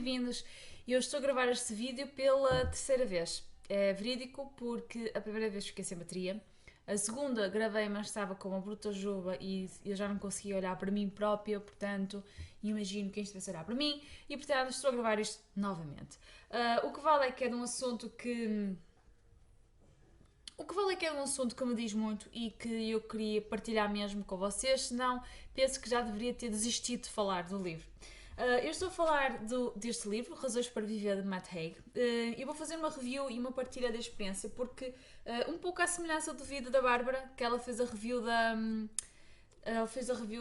bem-vindos. Eu estou a gravar este vídeo pela terceira vez. É verídico porque a primeira vez fiquei sem bateria, a segunda gravei mas estava com uma bruta juba e eu já não conseguia olhar para mim própria, portanto imagino quem estivesse a olhar para mim e portanto estou a gravar isto novamente. O que vale é que é de um assunto que... O que vale é que é um assunto que me diz muito e que eu queria partilhar mesmo com vocês, senão penso que já deveria ter desistido de falar do livro. Eu estou a falar deste livro, Razões para Viver, de Matt Haig. Eu vou fazer uma review e uma partilha da experiência, porque um pouco à semelhança do vídeo da Bárbara, que ela fez a review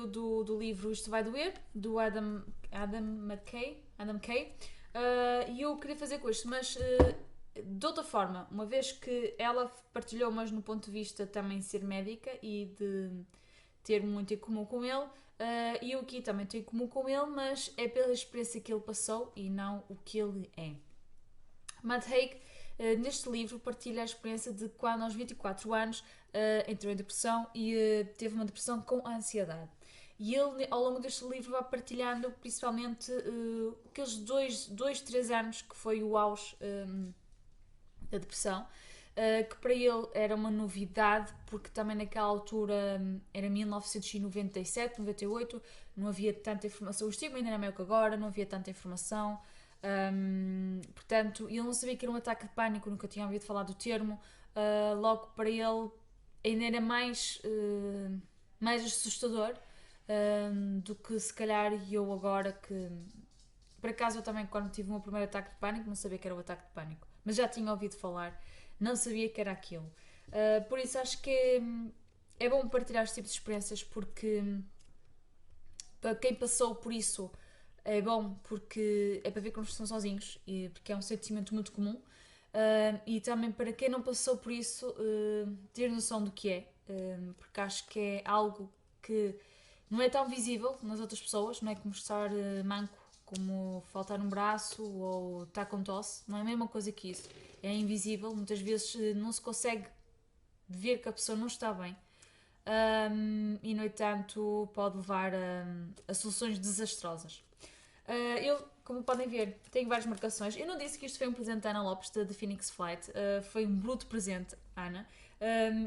do livro Isto Vai Doer, do Adam Kay, e eu queria fazer com isto, mas de outra forma, uma vez que ela partilhou, mas no ponto de vista também ser médica e de ter muito em comum com ele, e eu aqui também tenho em comum com ele, mas é pela experiência que ele passou e não o que ele é. Matt Haig, neste livro, partilha a experiência de quando aos 24 anos entrou em depressão e teve uma depressão com ansiedade. E ele, ao longo deste livro, vai partilhando principalmente aqueles 2-3 anos que foi o auge da depressão, que para ele era uma novidade, porque também naquela altura era 1997, 98, não havia tanta informação, o estigma ainda era maior que agora, não havia tanta informação, portanto, ele não sabia que era um ataque de pânico, nunca tinha ouvido falar do termo, logo para ele ainda era mais assustador do que se calhar eu agora que... Por acaso eu também, quando tive o meu primeiro ataque de pânico, não sabia que era o ataque de pânico, mas já tinha ouvido falar, não sabia que era aquilo. Por isso acho que é bom partilhar este tipo de experiências, porque para quem passou por isso é bom, porque é para ver que não estão sozinhos, e porque é um sentimento muito comum. E também para quem não passou por isso, ter noção do que é, porque acho que é algo que não é tão visível nas outras pessoas, não é como estar manco, como faltar um braço ou estar com tosse, não é a mesma coisa que isso. É invisível, muitas vezes não se consegue ver que a pessoa não está bem, e no entanto pode levar a soluções desastrosas. Eu, como podem ver, tenho várias marcações. Eu não disse que isto foi um presente da Ana Lopes, da The Phoenix Flight, foi um bruto presente, Ana.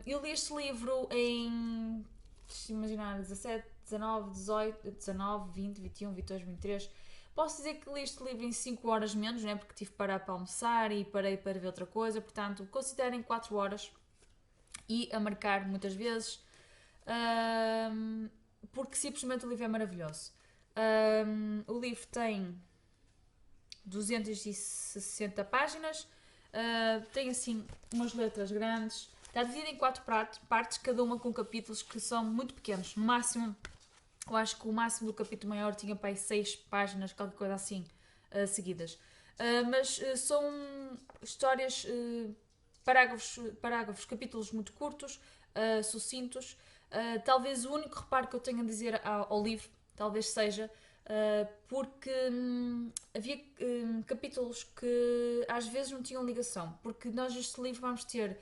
Eu li este livro em, deixa eu imaginar, 17, 19, 18, 19, 20, 21, 22, 23. Posso dizer que li este livro em 5 horas menos, né? Porque tive que parar para almoçar e parei para ver outra coisa, portanto, considerem 4 horas e a marcar muitas vezes, porque simplesmente o livro é maravilhoso. O livro tem 260 páginas, tem assim umas letras grandes, está dividido em 4 partes, cada uma com capítulos que são muito pequenos, no máximo. Eu acho que o máximo do capítulo maior tinha para aí 6 páginas, qualquer coisa assim, seguidas. Mas são histórias, parágrafos, capítulos muito curtos, sucintos. Talvez o único reparo que eu tenho a dizer ao livro, talvez seja, porque havia capítulos que às vezes não tinham ligação, porque nós neste livro vamos ter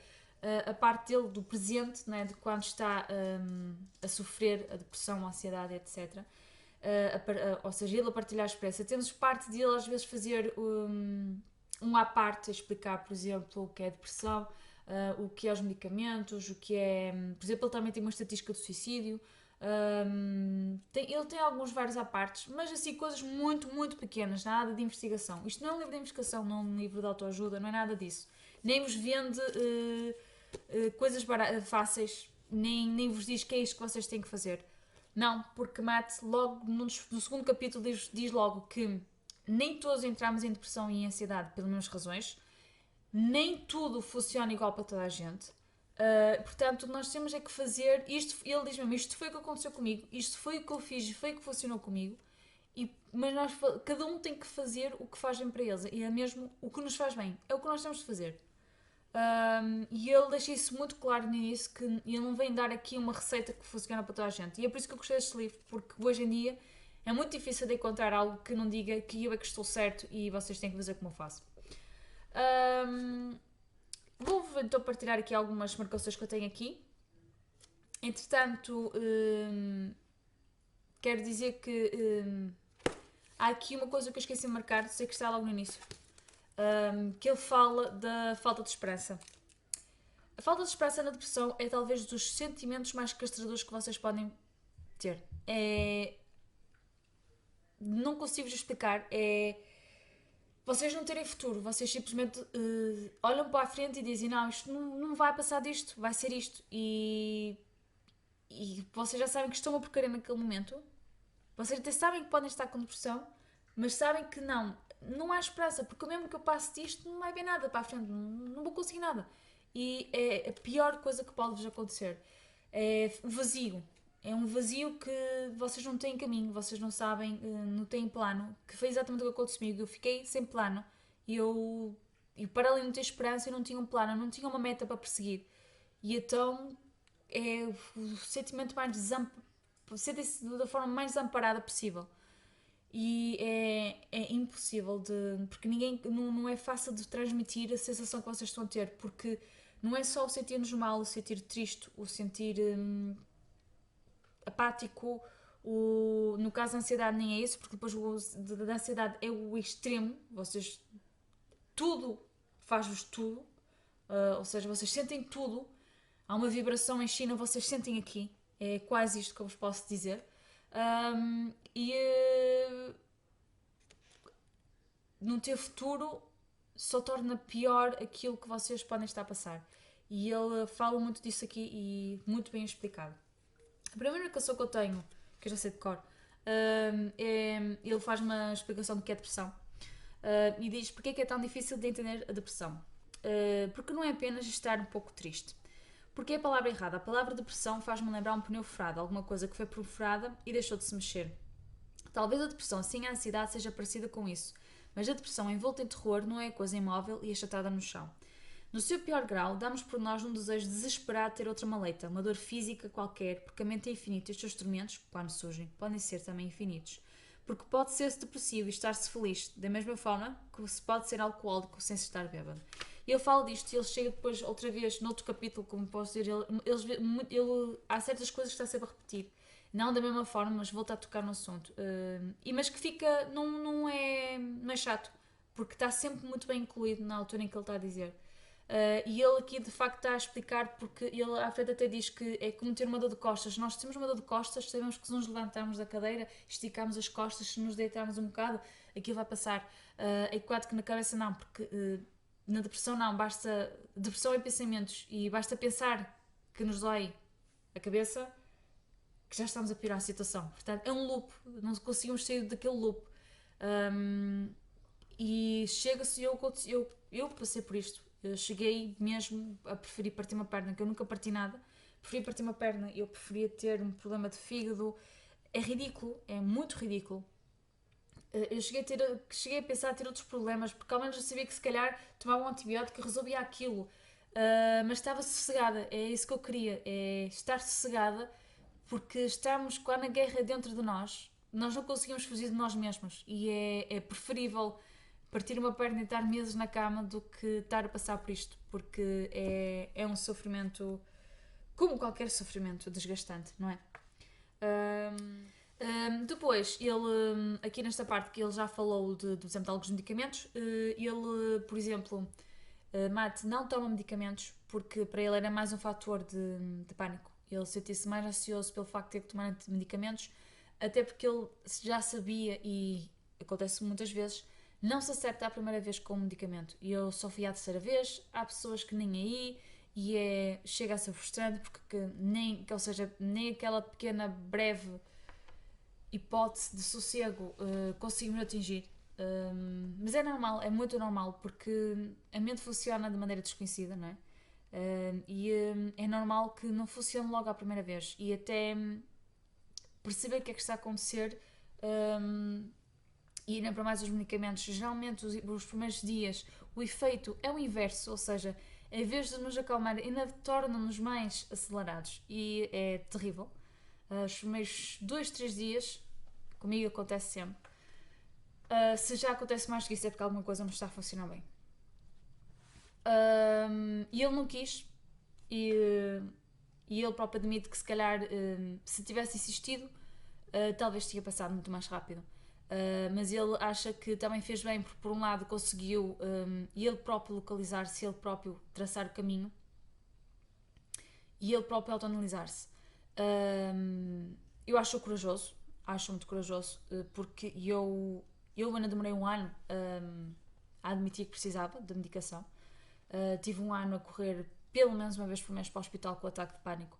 a parte dele do presente, né, de quando está a sofrer a depressão, a ansiedade, etc. Ou seja, ele a partilhar a experiência. Temos parte dele às vezes fazer à parte, a explicar, por exemplo, o que é depressão, o que é os medicamentos, o que é... Por exemplo, ele também tem uma estatística do suicídio. Ele tem alguns vários à partes, mas assim, coisas muito, muito pequenas, nada de investigação. Isto não é um livro de investigação, não é um livro de autoajuda, não é nada disso. Nem vos vende coisas fáceis, nem vos diz que é isto que vocês têm que fazer. Não, porque Matt, logo no segundo capítulo, diz logo que nem todos entramos em depressão e em ansiedade pelas mesmas razões, nem tudo funciona igual para toda a gente. Portanto, nós temos é que fazer isto. Ele diz mesmo: isto foi o que aconteceu comigo, isto foi o que eu fiz e foi o que funcionou comigo. Mas cada um tem que fazer o que faz bem para eles, e é mesmo o que nos faz bem, é o que nós temos de fazer. E ele deixa isso muito claro no início, que ele não vem dar aqui uma receita que funciona para toda a gente. E é por isso que eu gostei deste livro, porque hoje em dia é muito difícil de encontrar algo que não diga que eu é que estou certo e vocês têm que fazer como eu faço. Vou então partilhar aqui algumas marcações que eu tenho aqui. Entretanto, quero dizer que Há aqui uma coisa que eu esqueci de marcar, sei que está logo no início, que ele fala da falta de esperança. A falta de esperança na depressão é talvez dos sentimentos mais castradores que vocês podem ter. Não consigo-vos explicar, vocês não terem futuro, vocês simplesmente olham para a frente e dizem não, isto não vai passar disto, vai ser isto. E vocês já sabem que estão a porcaria naquele momento. Vocês até sabem que podem estar com depressão, mas sabem que não há esperança, porque mesmo que eu passe disto, não vai haver nada para a frente, não vou conseguir nada. E é a pior coisa que pode vos acontecer. É o vazio. É um vazio que vocês não têm caminho, vocês não sabem, não têm plano. Que foi exatamente o que aconteceu comigo. Eu fiquei sem plano e para além de não ter esperança, eu não tinha um plano, eu não tinha uma meta para perseguir. E então é o sentimento mais sentem-se da forma mais desamparada possível. E é impossível de. Porque ninguém. Não é fácil de transmitir a sensação que vocês estão a ter, porque não é só o sentir-nos mal, o sentir triste, o sentir apático, no caso da ansiedade nem é isso, porque depois da ansiedade é o extremo, vocês. Tudo faz-vos tudo, ou seja, vocês sentem tudo, há uma vibração em China, vocês sentem aqui, é quase isto que eu vos posso dizer. Não ter futuro só torna pior aquilo que vocês podem estar a passar. E ele fala muito disso aqui e muito bem explicado. A primeira canção que eu tenho, que eu já sei de cor, ele faz uma explicação do que é depressão. E diz porque é que é tão difícil de entender a depressão. Porque não é apenas estar um pouco triste. Porque é a palavra errada. A palavra depressão faz-me lembrar um pneu furado, alguma coisa que foi perfurada e deixou de se mexer. Talvez a depressão sem a ansiedade seja parecida com isso, mas a depressão envolta em terror não é a coisa imóvel e achatada no chão. No seu pior grau, damos por nós um desejo desesperado de ter outra maleta, uma dor física qualquer, porque a mente é infinita e os seus tormentos, quando surgem, podem ser também infinitos. Porque pode ser-se depressivo e estar-se feliz, da mesma forma que se pode ser alcoólico sem se estar bêbado. E ele fala disto e ele chega depois, outra vez, noutro capítulo, como posso dizer, há certas coisas que está sempre a repetir. Não da mesma forma, mas volta a tocar no assunto. Mas que fica, não é chato, porque está sempre muito bem incluído na altura em que ele está a dizer. E ele aqui de facto está a explicar, porque ele à frente até diz que é como ter uma dor de costas. Nós temos uma dor de costas, sabemos que se nos levantarmos da cadeira, esticamos as costas, se nos deitarmos um bocado, aquilo vai passar. Enquanto que na cabeça não, porque na depressão não, basta. Depressão é pensamentos e basta pensar que nos dói a cabeça que já estamos a piorar a situação. Portanto, é um loop, não conseguimos sair daquele loop. E chega-se, eu passei por isto. Eu cheguei mesmo a preferir partir uma perna, que eu nunca parti nada. Preferi partir uma perna, eu preferia ter um problema de fígado. É ridículo, é muito ridículo. Eu cheguei a pensar a ter outros problemas, porque ao menos eu sabia que se calhar tomava um antibiótico e resolvia aquilo. Mas estava sossegada, é isso que eu queria, é estar sossegada, porque estamos quase na guerra dentro de nós não conseguimos fugir de nós mesmos e é preferível partir uma perna e estar meses na cama do que estar a passar por isto, porque é um sofrimento, como qualquer sofrimento, desgastante, não é? Depois, ele, aqui nesta parte que ele já falou do exemplo de alguns medicamentos, ele, por exemplo, Matt não toma medicamentos porque para ele era mais um fator de pânico. Ele sentia-se mais ansioso pelo facto de ter que tomar medicamentos, até porque ele já sabia, e acontece muitas vezes, não se acerta a primeira vez com o medicamento. E eu só fui à terceira vez, há pessoas que nem aí, e chega a ser frustrante porque ou seja, nem aquela pequena breve hipótese de sossego conseguimos atingir. Mas é normal, é muito normal, porque a mente funciona de maneira desconhecida, não é? É normal que não funcione logo à primeira vez e até perceber o que é que está a acontecer e ainda para mais os medicamentos. Geralmente os primeiros dias o efeito é o inverso, ou seja, em vez de nos acalmar, ainda torna-nos mais acelerados e é terrível. Os primeiros 2, 3 dias, comigo acontece sempre. Se já acontece mais que isso é porque alguma coisa não está a funcionar bem. E ele não quis, e ele próprio admite que se calhar se tivesse insistido talvez tinha passado muito mais rápido. Mas ele acha que também fez bem porque, por um lado, conseguiu ele próprio localizar-se, ele próprio traçar o caminho e ele próprio autoanalisar-se. Eu acho corajoso, acho muito corajoso, porque eu ainda demorei um ano a admitir que precisava de medicação. Tive um ano a correr pelo menos uma vez por mês para o hospital com o ataque de pânico.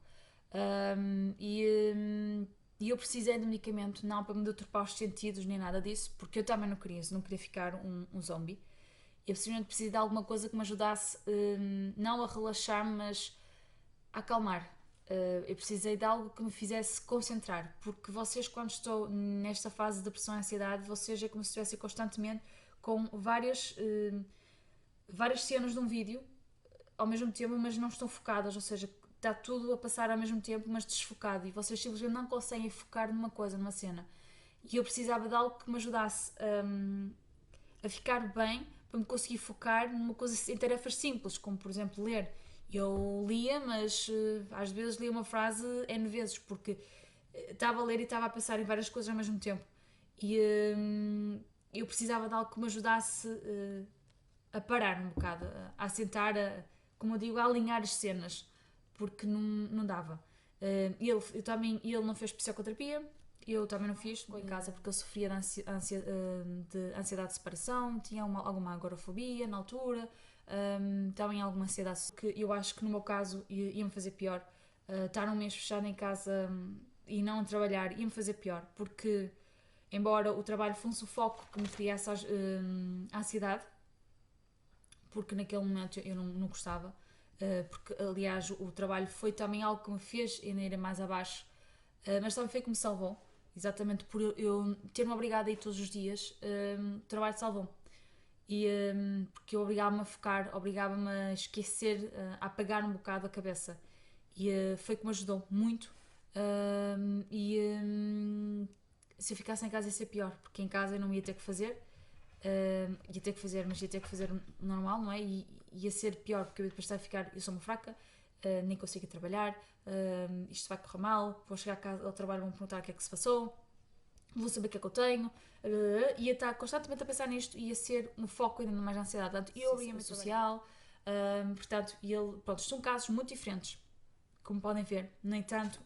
E eu precisei de medicamento, não para me deturpar os sentidos nem nada disso, porque eu também não queria isso, não queria ficar um zombie. Eu simplesmente precisei de alguma coisa que me ajudasse, não a relaxar, mas a acalmar. Eu precisei de algo que me fizesse concentrar, porque vocês, quando estou nesta fase de depressão e ansiedade, vocês é como se estivessem constantemente com várias cenas de um vídeo ao mesmo tempo, mas não estão focadas, ou seja, está tudo a passar ao mesmo tempo, mas desfocado, e vocês simplesmente não conseguem focar numa coisa, numa cena. E eu precisava de algo que me ajudasse a ficar bem, para me conseguir focar numa coisa, em tarefas simples, como por exemplo ler. Eu lia, mas às vezes lia uma frase N vezes, porque estava a ler e estava a pensar em várias coisas ao mesmo tempo. E eu precisava de algo que me ajudasse a parar um bocado, a assentar, como eu digo, a alinhar as cenas, porque não dava. Ele não fez psicoterapia, eu também não fiz, ficou em casa porque eu sofria de ansiedade de separação, tinha alguma agorafobia na altura, também alguma ansiedade que eu acho que no meu caso ia-me fazer pior. Estar um mês fechado em casa e não a trabalhar ia-me fazer pior, porque embora o trabalho fosse o foco que me criasse ansiedade, porque naquele momento eu não gostava, porque aliás o trabalho foi também algo que me fez ainda ir mais abaixo, mas também foi que me salvou, exatamente por eu ter-me obrigada a ir todos os dias. O trabalho salvou-me, e porque eu obrigava-me a focar, obrigava-me a esquecer, a apagar um bocado a cabeça, e foi que me ajudou muito. Se eu ficasse em casa ia ser pior, porque em casa eu não ia ter que fazer, ia ter que fazer, mas ia ter que fazer normal, não é? E ia ser pior, porque eu ia depois estar a ficar, eu sou uma fraca, nem consigo ir trabalhar, isto vai correr mal, vou chegar a casa, ao trabalho, vão me perguntar o que é que se passou, vou saber o que é que eu tenho, ia estar constantemente a pensar nisto, ia ser um foco ainda mais na ansiedade. Portanto, eu abria mente social, portanto, pronto, são casos muito diferentes, como podem ver. No entanto,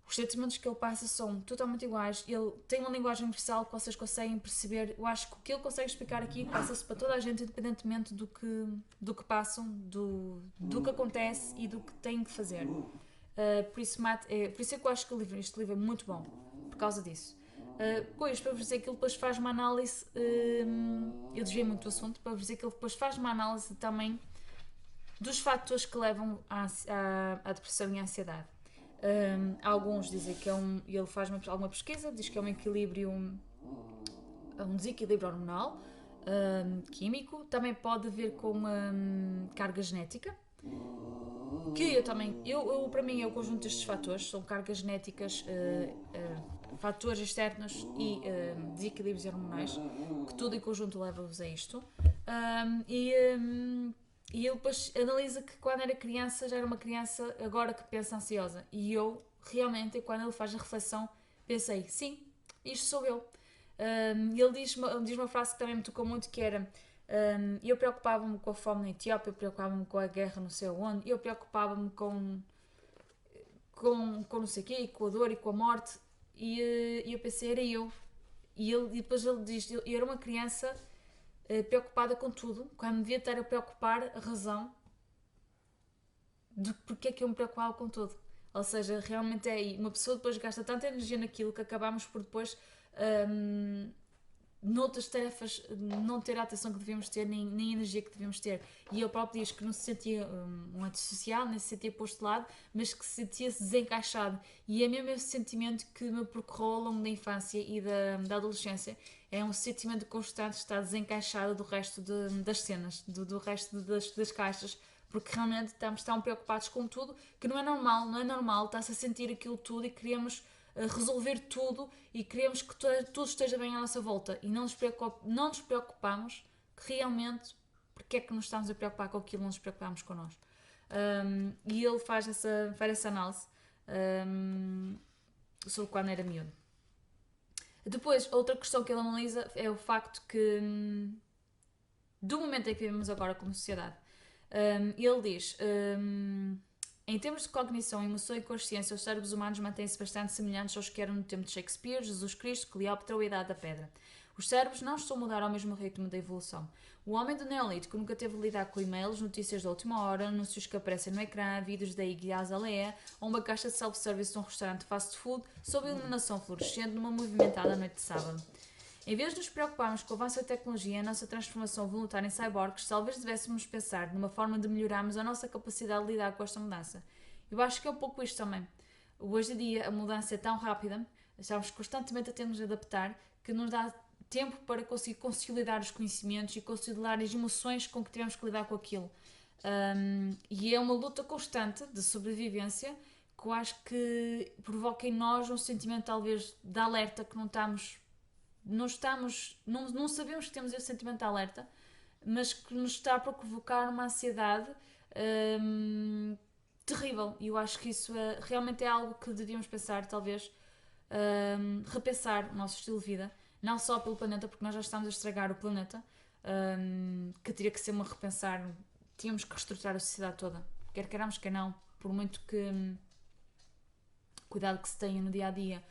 os sentimentos que ele passa são totalmente iguais. Ele tem uma linguagem universal que vocês conseguem perceber. Eu acho que o que ele consegue explicar aqui passa-se para toda a gente, independentemente do que passam, do que acontece e do que têm que fazer. Por isso é que eu acho que este livro é muito bom, por causa disso. Pois, para vos dizer que ele depois faz uma análise, eu desviei muito do assunto, para vos dizer que ele depois faz uma análise também dos fatores que levam à depressão e à ansiedade. Alguns dizem que ele faz alguma pesquisa, diz que é um equilíbrio, um desequilíbrio hormonal, químico, também pode ver com carga genética, que para mim é o conjunto destes fatores, são cargas genéticas, fatores externos e desequilíbrios hormonais, que tudo em conjunto leva-vos a isto. E ele depois analisa que quando era criança já era uma criança agora que pensa ansiosa. E eu realmente, quando ele faz a reflexão, pensei, sim, isto sou eu. Ele diz uma frase que também me tocou muito, que era: eu preocupava-me com a fome na Etiópia, eu preocupava-me com a guerra não sei onde, eu preocupava-me com não sei o quê, com a dor e com a morte, e eu pensei, era eu. E depois ele diz, eu era uma criança preocupada com tudo, quando devia estar a preocupar a razão de porque é que eu me preocupava com tudo. Ou seja, realmente é aí. Uma pessoa depois gasta tanta energia naquilo que acabamos por depois, noutras tarefas, não ter a atenção que devíamos ter, nem a energia que devíamos ter. E ele próprio diz que não se sentia um antissocial, nem se sentia posto de lado, mas que se sentia-se desencaixado. E é mesmo esse sentimento que me percorreu ao longo da infância e da adolescência. É um sentimento constante de estar desencaixado do resto das cenas, do resto das caixas, porque realmente estamos tão preocupados com tudo que não é normal, está-se a sentir aquilo tudo e queremos resolver tudo e queremos que tudo esteja bem à nossa volta, e não nos preocupamos que realmente porque é que nos estamos a preocupar com aquilo, não nos preocupamos com nós. E ele faz essa análise sobre quando era miúdo. Depois, outra questão que ele analisa é o facto que, do momento em que vivemos agora como sociedade, ele diz, em termos de cognição, emoção e consciência, os cérebros humanos mantêm-se bastante semelhantes aos que eram no tempo de Shakespeare, Jesus Cristo, Cleópatra ou a Idade da Pedra. Os cérebros não estão a mudar ao mesmo ritmo da evolução. O homem do Neolítico nunca teve de lidar com e-mails, notícias da última hora, anúncios que aparecem no ecrã, vídeos da Iggy Azalea ou uma caixa de self-service de um restaurante fast food sob iluminação fluorescente numa movimentada noite de sábado. Em vez de nos preocuparmos com o avanço da tecnologia e a nossa transformação voluntária em cyborgs, talvez devêssemos pensar numa forma de melhorarmos a nossa capacidade de lidar com esta mudança. Eu acho que é um pouco isto também. Hoje em dia a mudança é tão rápida, estamos constantemente a termos de adaptar, que nos dá tempo para conseguir consolidar os conhecimentos e consolidar as emoções com que tivemos que lidar com aquilo. E é uma luta constante de sobrevivência que eu acho que provoca em nós um sentimento talvez de alerta que não sabemos que temos esse sentimento de alerta, mas que nos está a provocar uma ansiedade terrível. E eu acho que isso realmente é algo que devíamos pensar, talvez, repensar o nosso estilo de vida, não só pelo planeta, porque nós já estamos a estragar o planeta, que teria que ser uma repensar, tínhamos que reestruturar a sociedade toda, quer queiramos, quer não, por muito que cuidado que se tenha no dia a dia.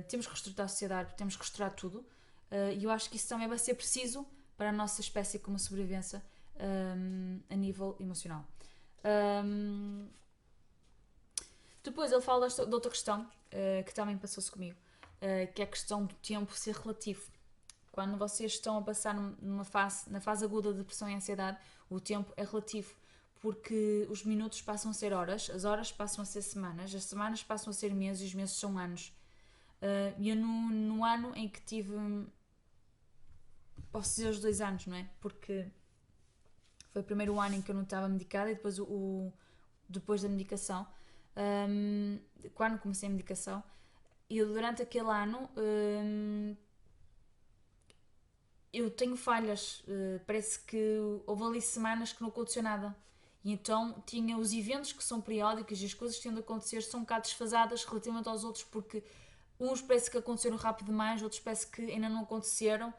Temos que reestruturar a sociedade, temos que reestruturar tudo, e eu acho que isso também vai ser preciso para a nossa espécie como sobrevivência a nível emocional. Depois ele fala de outra questão que também passou-se comigo, que é a questão do tempo ser relativo. Quando vocês estão a passar na fase aguda de depressão e ansiedade, o tempo é relativo, porque os minutos passam a ser horas, as horas passam a ser semanas, as semanas passam a ser meses e os meses são anos. E eu no ano em que tive, posso dizer os 2 anos, não é? Porque foi o primeiro ano em que eu não estava medicada e depois depois da medicação, quando comecei a medicação, eu durante aquele ano eu tenho falhas, parece que houve ali semanas que não aconteceu nada. E então tinha os eventos que são periódicos e as coisas que têm de acontecer são um bocado desfasadas relativamente aos outros, porque uns parece que aconteceram rápido demais, outros parece que ainda não aconteceram,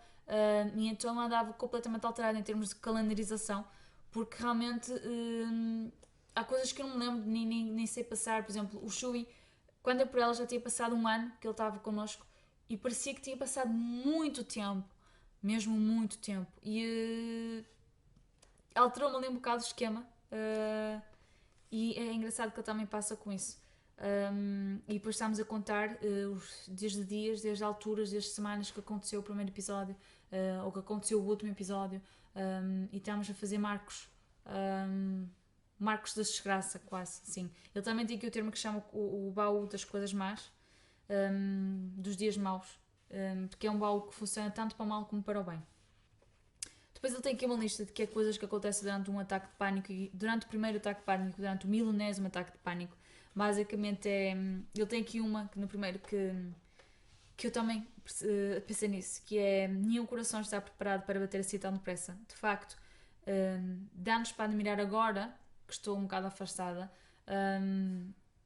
e então andava completamente alterada em termos de calendarização, porque realmente há coisas que eu não me lembro, nem sei passar. Por exemplo, o Shui, quando eu por ela já tinha passado 1 ano que ele estava connosco e parecia que tinha passado muito tempo, mesmo muito tempo, e alterou-me ali um bocado o esquema. E é engraçado que ele também passa com isso. E depois estamos a contar desde dias, desde alturas, desde semanas que aconteceu o primeiro episódio, ou que aconteceu o último episódio, e estamos a fazer marcos. Marcos da desgraça, quase, sim. Ele também tem aqui o termo que chama o baú das coisas más, dos dias maus, porque é um baú que funciona tanto para o mal como para o bem. Depois ele tem aqui uma lista de que é coisas que acontecem durante um ataque de pânico, e durante o primeiro ataque de pânico, durante o 1000º ataque de pânico. Basicamente é. Ele tem aqui uma que no primeiro que eu também pensei nisso, que é nenhum coração está preparado para bater assim tão depressa. De facto, dá-nos para admirar agora, que estou um bocado afastada,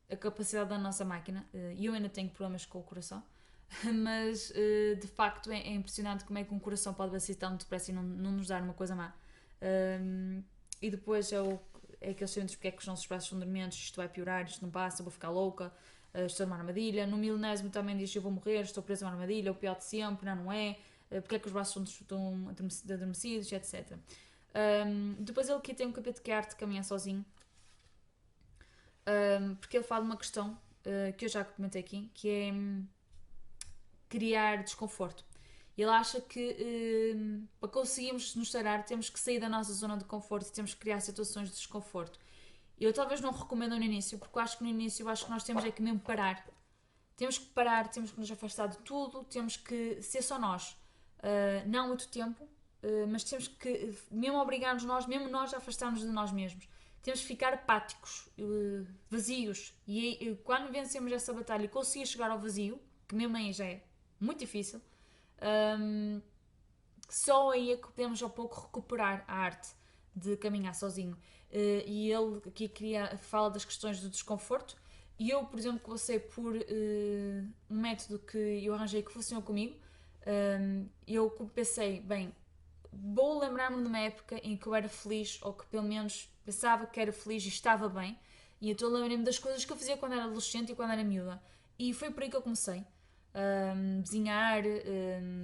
a capacidade da nossa máquina. E eu ainda tenho problemas com o coração. Mas de facto é impressionante como é que um coração pode bater tão depressa e não nos dar uma coisa má. E depois é aqueles centros porque é que os nossos braços são dormentes, isto vai piorar, isto não passa, vou ficar louca, estou numa armadilha. No 1000º também diz eu vou morrer, estou presa numa armadilha, o pior de sempre, não é? Porque é que os braços estão adormecidos, etc. Depois ele aqui tem um capítulo que é a arte de caminhar sozinho, porque ele fala de uma questão que eu já comentei aqui, que é criar desconforto. Ele acha que para conseguirmos nos sarar temos que sair da nossa zona de conforto e temos que criar situações de desconforto. Eu talvez não recomendo no início, porque eu acho que no início nós temos é que mesmo parar. Temos que parar, temos que nos afastar de tudo, temos que ser só nós. Não muito tempo, mas temos que mesmo obrigar-nos mesmo nós a afastar-nos de nós mesmos. Temos que ficar apáticos, vazios. E quando vencemos essa batalha e conseguir chegar ao vazio, que mesmo aí já é muito difícil, só aí é que podemos ao pouco recuperar a arte de caminhar sozinho. E ele aqui fala das questões do desconforto, E eu, por exemplo, comecei por um método que eu arranjei que funcionou comigo. Eu pensei, bem, vou lembrar-me de uma época em que eu era feliz, ou que pelo menos pensava que era feliz e estava bem. E então lembrei-me das coisas que eu fazia quando era adolescente e quando era miúda. E foi por aí que eu comecei. Desenhar,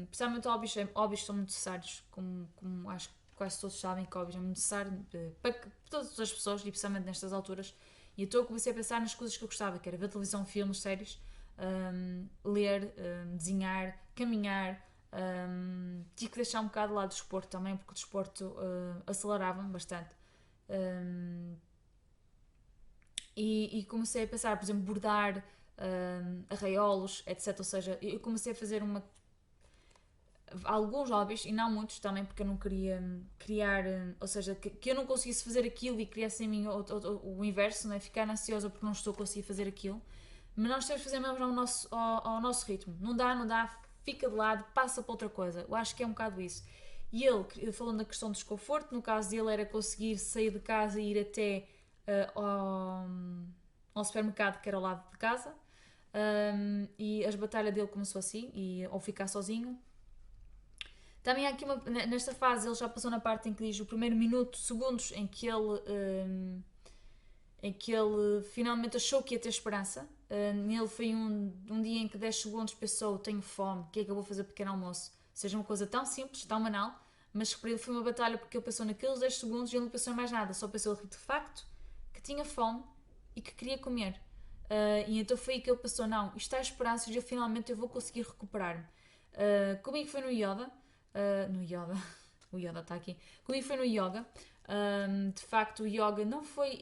principalmente hobbies são muito necessários, como acho que quase todos sabem que hobbies é muito necessário para todas as pessoas, e principalmente nestas alturas. E então eu comecei a pensar nas coisas que eu gostava, que era ver televisão, filmes, séries, ler, desenhar, caminhar. Tive que deixar um bocado de lado o desporto também, porque o desporto acelerava-me bastante. Um, e comecei a pensar, por exemplo, bordar, arraiolos, etc. Ou seja, eu comecei a fazer alguns hobbies, e não muitos também, porque eu não queria criar, ou seja, que eu não conseguisse fazer aquilo e criasse em mim o inverso, não é? Ficar ansiosa porque não estou a conseguir fazer aquilo. Mas nós temos que fazer mesmo ao nosso ritmo. Não dá, não dá, fica de lado, passa para outra coisa. Eu acho que é um bocado isso. E ele, falando da questão do desconforto, no caso dele era conseguir sair de casa e ir até ao supermercado que era ao lado de casa. E as batalhas dele começou assim, ou ficar sozinho. Também há aqui nesta fase ele já passou na parte em que diz o primeiro minuto, segundos em que ele finalmente achou que ia ter esperança. Nele foi um dia em que 10 segundos pensou: tenho fome, o que é que eu vou fazer para pequeno almoço? Seja uma coisa tão simples, tão banal, mas que para ele foi uma batalha porque ele pensou naqueles 10 segundos e ele não pensou em mais nada, só pensou de facto que tinha fome e que queria comer. E então foi aí que ele pensou: não, isto há esperança e finalmente eu vou conseguir recuperar-me. Comigo foi no Yoda. No Yoda. O Yoda está aqui. Comigo foi no Yoga. De facto, o yoga não foi.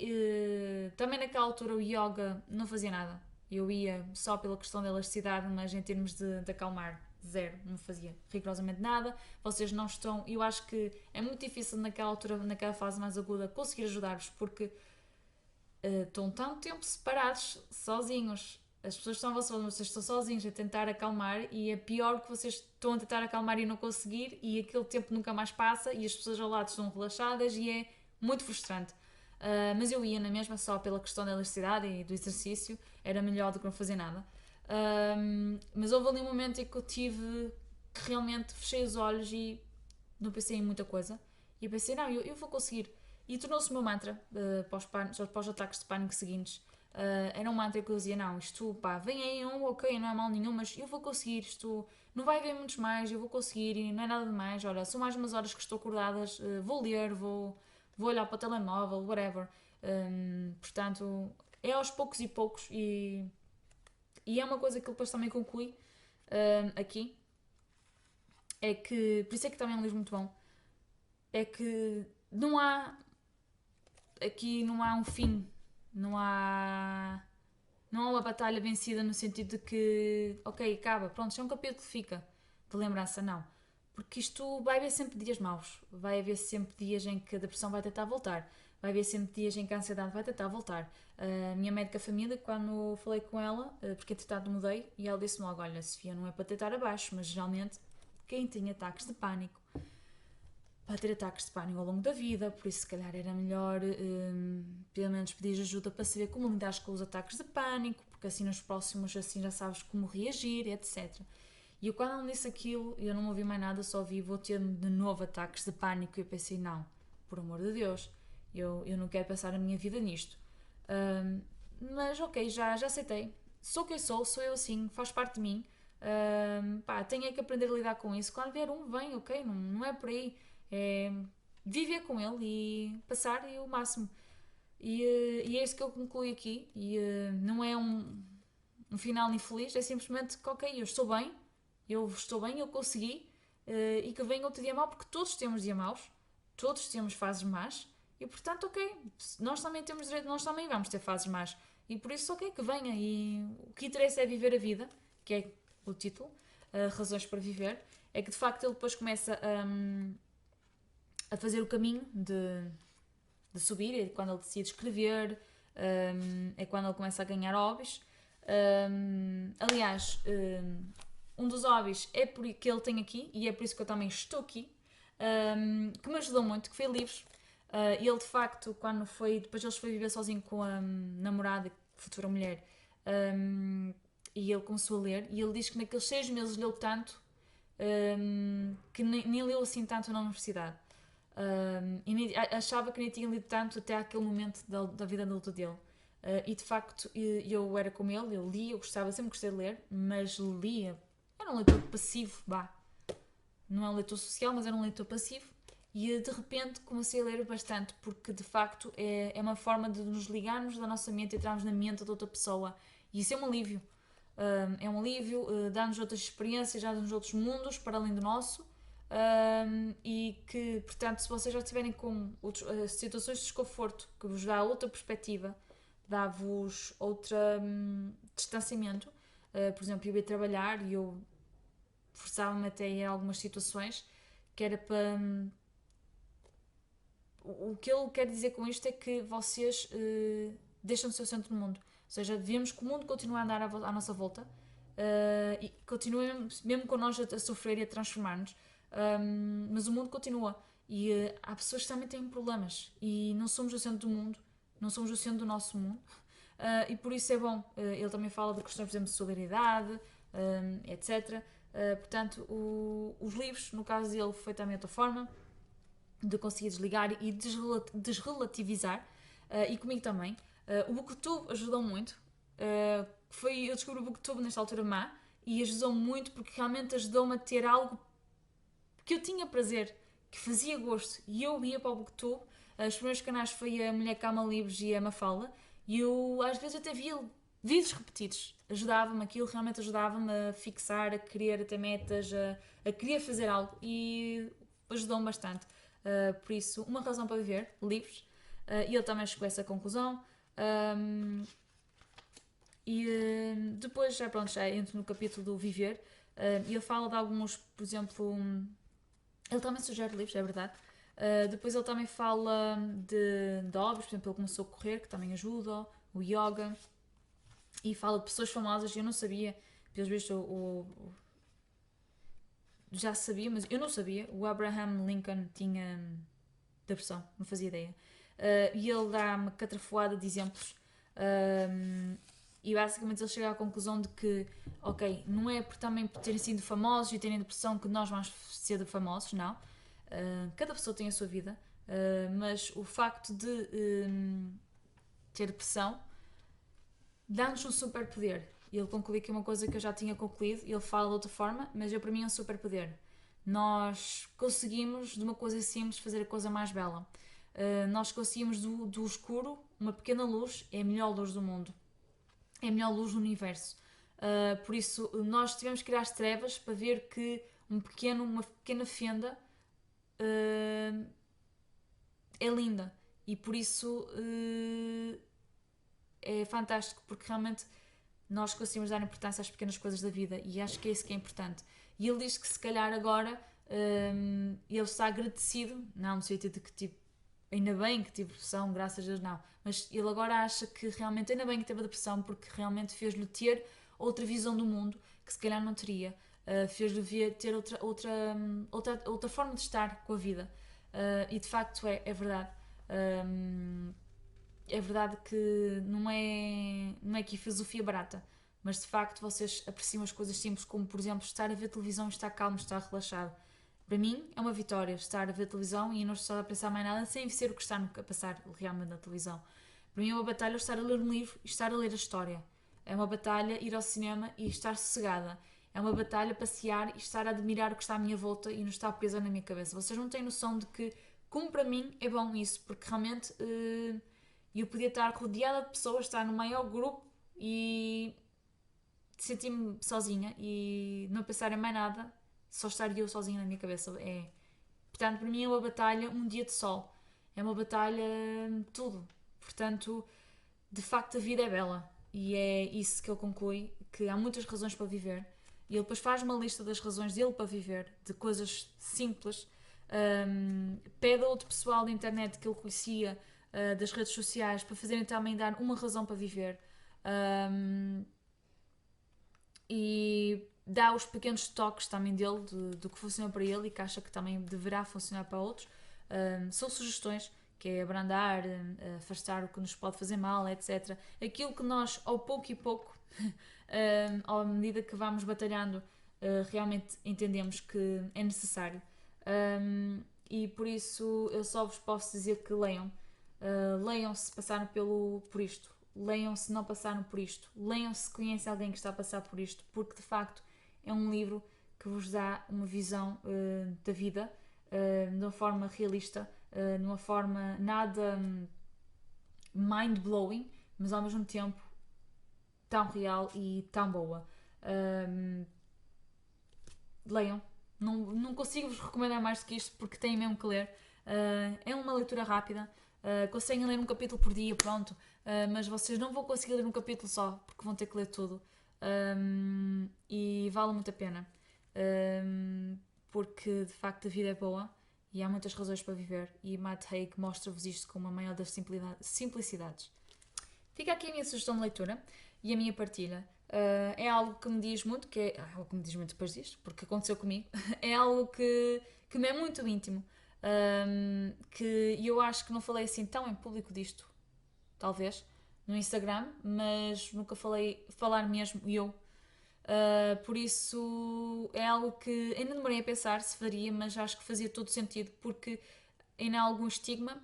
Também naquela altura, o yoga não fazia nada. Eu ia só pela questão da elasticidade, mas em termos de acalmar, zero. Não fazia rigorosamente nada. Vocês não estão. Eu acho que é muito difícil naquela altura, naquela fase mais aguda, conseguir ajudar-vos porque estão tanto tempo separados, sozinhos. As pessoas estão à vossa volta, vocês estão sozinhos a tentar acalmar e é pior que vocês estão a tentar acalmar e não conseguir e aquele tempo nunca mais passa e as pessoas ao lado estão relaxadas e é muito frustrante. Mas eu ia na mesma só pela questão da elasticidade e do exercício, era melhor do que não fazer nada. Mas houve ali um momento em que eu tive que realmente fechei os olhos e não pensei em muita coisa. E eu pensei, não, eu vou conseguir. E tornou-se o meu mantra para os ataques de pânico seguintes. Era um mantra que eu dizia: não, isto, pá, vem aí um, ok, não é mal nenhum, mas eu vou conseguir, isto não vai haver muitos mais, eu vou conseguir e não é nada de mais. Olha, são mais umas horas que estou acordadas, vou ler, vou olhar para o telemóvel, whatever. Portanto, é aos poucos e poucos, e é uma coisa que ele depois também conclui aqui, é que, por isso é que também é um livro muito bom, é que não há, aqui não há um fim, não há, não há uma batalha vencida no sentido de que, ok, acaba, pronto, isto é um capítulo que fica de lembrança, não. Porque isto vai haver sempre dias maus, vai haver sempre dias em que a depressão vai tentar voltar, vai haver sempre dias em que a ansiedade vai tentar voltar. A minha médica família, quando falei com ela, porque entretanto mudei, e ela disse-me logo: olha, Sofia, não é para tentar abaixo, mas geralmente quem tem ataques de pânico vai ter ataques de pânico ao longo da vida, por isso se calhar era melhor pelo menos pedir ajuda para saber como lidar com os ataques de pânico, porque assim nos próximos assim já sabes como reagir, etc. E eu quando ela disse aquilo, eu não ouvi mais nada, só ouvi: vou ter de novo ataques de pânico, e eu pensei: não, por amor de Deus, eu não quero passar a minha vida nisto. Mas ok, já aceitei, sou quem sou eu assim, faz parte de mim. Pá, tenho é que aprender a lidar com isso. Quando vier um, vem, ok, não é por aí. É viver com ele e passar e o máximo. E é isso que eu concluí aqui. E não é um final infeliz, é simplesmente que, ok, eu estou bem, eu consegui. E que venha outro dia mau, porque todos temos dias maus, todos temos fases más. E portanto, ok, nós também temos direito, nós também vamos ter fases más. E por isso, ok, que venha. E o que interessa é viver a vida, que é o título, Razões para Viver. É que de facto ele depois começa a fazer o caminho de subir, é quando ele decide escrever, é quando ele começa a ganhar hobbies. Aliás, um dos hobbies é que ele tem aqui, e é por isso que eu também estou aqui, que me ajudou muito, que foi livros. E ele de facto, quando foi, depois ele foi viver sozinho com a namorada, futura mulher, E ele começou a ler, e ele diz que naqueles 6 meses leu tanto que nem leu assim tanto na universidade. E achava que nem tinha lido tanto até aquele momento da vida adulta dele. E de facto eu era como ele, eu lia, eu gostava, sempre gostei de ler, mas lia, era um leitor passivo, não é um leitor social, mas era um leitor passivo. E de repente comecei a ler bastante, porque de facto é uma forma de nos ligarmos da nossa mente e entrarmos na mente de outra pessoa. E isso é um alívio. É um alívio, dá-nos outras experiências, dá-nos outros mundos para além do nosso. E que, portanto, se vocês já estiverem com situações de desconforto que vos dá outra perspectiva, dá-vos outro distanciamento. Por exemplo, eu ia trabalhar e eu forçava-me até a ir a algumas situações que era para. O que ele quer dizer com isto é que vocês deixam de ser o centro do mundo. Ou seja, vemos que o mundo continua a andar à nossa volta e continua, mesmo com nós a sofrer e a transformar-nos, mas o mundo continua. E há pessoas que também têm problemas e não somos o centro do mundo, não somos o centro do nosso mundo. E por isso é bom. Ele também fala de questões, por exemplo, de solidariedade, etc. Portanto, os livros, no caso dele, foi também outra forma de conseguir desligar e desrelativizar. E comigo também. O Booktube ajudou muito. Eu descobri o Booktube nesta altura má e ajudou muito porque realmente ajudou-me a ter algo que eu tinha prazer, que fazia gosto. E eu ia para o Booktube. Os primeiros canais foi a Mulher Calma Livros e a Mafalda. E eu às vezes até via vídeos repetidos. Ajudava-me, aquilo realmente ajudava-me a fixar, a querer até metas, a querer fazer algo. E ajudou-me bastante. Por isso, uma razão para viver, livros. E ele também chegou a essa conclusão. Depois, já entro no capítulo do viver. E ele fala de alguns, por exemplo, ele também sugere livros, é verdade. Depois ele também fala de hobbies, por exemplo, ele começou a correr, que também ajuda, o yoga. E fala de pessoas famosas, eu não sabia, pelos vistos já sabia, mas eu não sabia. O Abraham Lincoln tinha depressão, não fazia ideia. E ele dá uma catrafoada de exemplos. E basicamente ele chega à conclusão de que, ok, não é também por terem sido famosos e terem depressão que nós vamos ser famosos, não. Cada pessoa tem a sua vida, mas o facto de ter depressão dá-nos um superpoder. E ele conclui que é uma coisa que eu já tinha concluído, ele fala de outra forma, mas para mim é um superpoder. Nós conseguimos, de uma coisa simples, fazer a coisa mais bela. Nós conseguimos do escuro, uma pequena luz, é a melhor luz do mundo. É a melhor luz do universo. Por isso, nós tivemos que ir às trevas para ver que uma pequena fenda é linda. E por isso é fantástico, porque realmente nós conseguimos dar importância às pequenas coisas da vida e acho que é isso que é importante. E ele diz que se calhar agora ele está agradecido, não no sentido de que tipo, ainda bem que tive depressão, graças a Deus não, mas ele agora acha que realmente ainda bem que teve a depressão porque realmente fez-lhe ter outra visão do mundo que se calhar não teria, fez-lhe ter outra forma de estar com a vida. E de facto é verdade. É verdade que não é aqui filosofia barata, mas de facto vocês apreciam as coisas simples, como por exemplo estar a ver televisão e estar calmo, estar relaxado. Para mim é uma vitória estar a ver televisão e não estar a pensar mais nada sem ser o que está a passar realmente na televisão. Para mim é uma batalha estar a ler um livro e estar a ler a história. É uma batalha ir ao cinema e estar sossegada. É uma batalha passear e estar a admirar o que está à minha volta e não estar presa na minha cabeça. Vocês não têm noção de que, como para mim, é bom isso, porque realmente eu podia estar rodeada de pessoas, estar no maior grupo e sentir-me sozinha e não pensar em mais nada, só estar eu sozinha na minha cabeça. Portanto, para mim é uma batalha, um dia de sol. É uma batalha tudo. Portanto, de facto a vida é bela. E é isso que ele conclui, que há muitas razões para viver. E ele depois faz uma lista das razões dele para viver, de coisas simples. Pede a outro pessoal da internet que ele conhecia, das redes sociais, para fazerem também dar uma razão para viver. E dá os pequenos toques também dele, do que funciona para ele e que acha que também deverá funcionar para outros. São sugestões que é abrandar, afastar o que nos pode fazer mal, etc. Aquilo que nós, ao pouco e pouco, à medida que vamos batalhando, realmente entendemos que é necessário. E por isso eu só vos posso dizer que leiam. Leiam se passaram por isto. Leiam se não passaram por isto. Leiam se conhecem alguém que está a passar por isto, porque de facto é um livro que vos dá uma visão da vida de uma forma realista, de uma forma nada mind-blowing, mas ao mesmo tempo tão real e tão boa. Leiam. Não consigo vos recomendar mais do que isto porque têm mesmo que ler. É uma leitura rápida. Conseguem ler um capítulo por dia, pronto. Mas vocês não vão conseguir ler um capítulo só porque vão ter que ler tudo. E vale muito a pena. Porque de facto a vida é boa e há muitas razões para viver. E Matt Haig mostra-vos isto com uma maior das simplicidades. Fica aqui a minha sugestão de leitura e a minha partilha. É algo que me diz muito, algo que me diz muito depois disto, porque aconteceu comigo. É algo que me é muito íntimo. Que eu acho que não falei assim tão em público disto, talvez, no Instagram, mas nunca falar mesmo eu. Por isso é algo que ainda demorei a pensar se faria, mas acho que fazia todo sentido, porque ainda há algum estigma,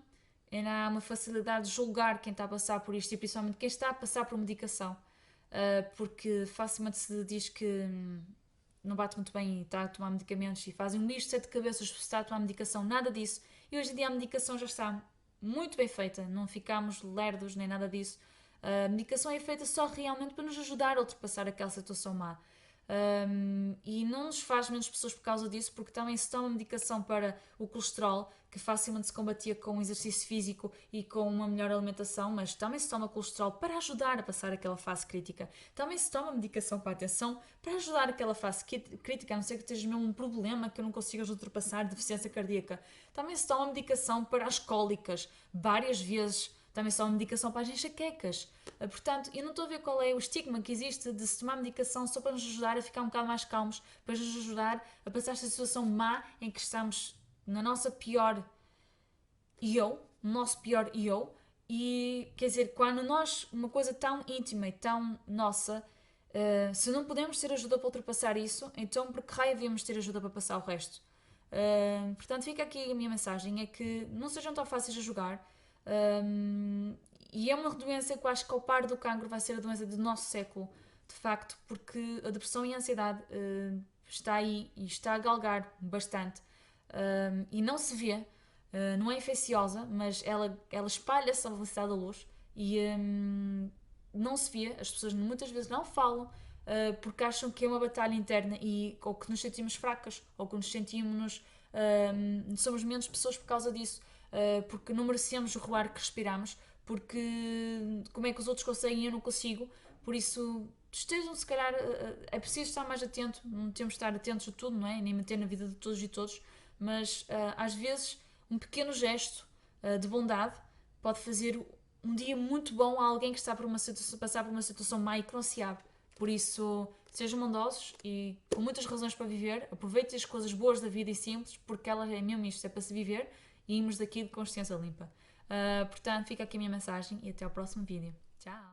ainda há uma facilidade de julgar quem está a passar por isto e principalmente quem está a passar por medicação, porque facilmente se diz que não bate muito bem e está a tomar medicamentos e fazem um bicho de sete cabeças se está a tomar medicação, nada disso. E hoje em dia a medicação já está muito bem feita, não ficamos lerdos nem nada disso. A medicação é feita só realmente para nos ajudar a ultrapassar aquela situação má. E não nos faz menos pessoas por causa disso, porque também se toma medicação para o colesterol, que facilmente se combatia com exercício físico e com uma melhor alimentação, mas também se toma colesterol para ajudar a passar aquela fase crítica. Também se toma medicação para a atenção para ajudar aquela fase crítica, a não ser que esteja mesmo um problema que eu não consigas ultrapassar, deficiência cardíaca. Também se toma medicação para as cólicas, várias vezes. Também se toma medicação para as enxaquecas. Portanto, eu não estou a ver qual é o estigma que existe de se tomar medicação só para nos ajudar a ficar um bocado mais calmos, para nos ajudar a passar esta situação má em que estamos na nossa pior eu, no nosso pior eu, e quer dizer, quando nós, uma coisa tão íntima e tão nossa, se não podemos ter ajuda para ultrapassar isso, então por que raio devíamos ter ajuda para passar o resto? Portanto, fica aqui a minha mensagem, é que não sejam tão fáceis a jogar, e é uma doença que eu acho que ao par do cancro vai ser a doença do nosso século, de facto, porque a depressão e a ansiedade está aí e está a galgar bastante, e não se vê, não é infecciosa, mas ela espalha-se à velocidade da luz e não se vê, as pessoas muitas vezes não falam porque acham que é uma batalha interna ou que nos sentimos fracas ou que nos sentimos somos menos pessoas por causa disso, porque não merecemos o ar que respiramos, porque como é que os outros conseguem e eu não consigo. Por isso estejam, se calhar é preciso estar mais atento, não temos de estar atentos a tudo, não é? Nem meter na vida de todos e todos, mas às vezes um pequeno gesto de bondade pode fazer um dia muito bom a alguém que está a passar por uma situação má e que não se abre. Por isso, sejam bondosos e com muitas razões para viver, aproveitem as coisas boas da vida e simples, porque ela é mesmo isto, é para se viver e irmos daqui de consciência limpa. Portanto, fica aqui a minha mensagem e até ao próximo vídeo. Tchau!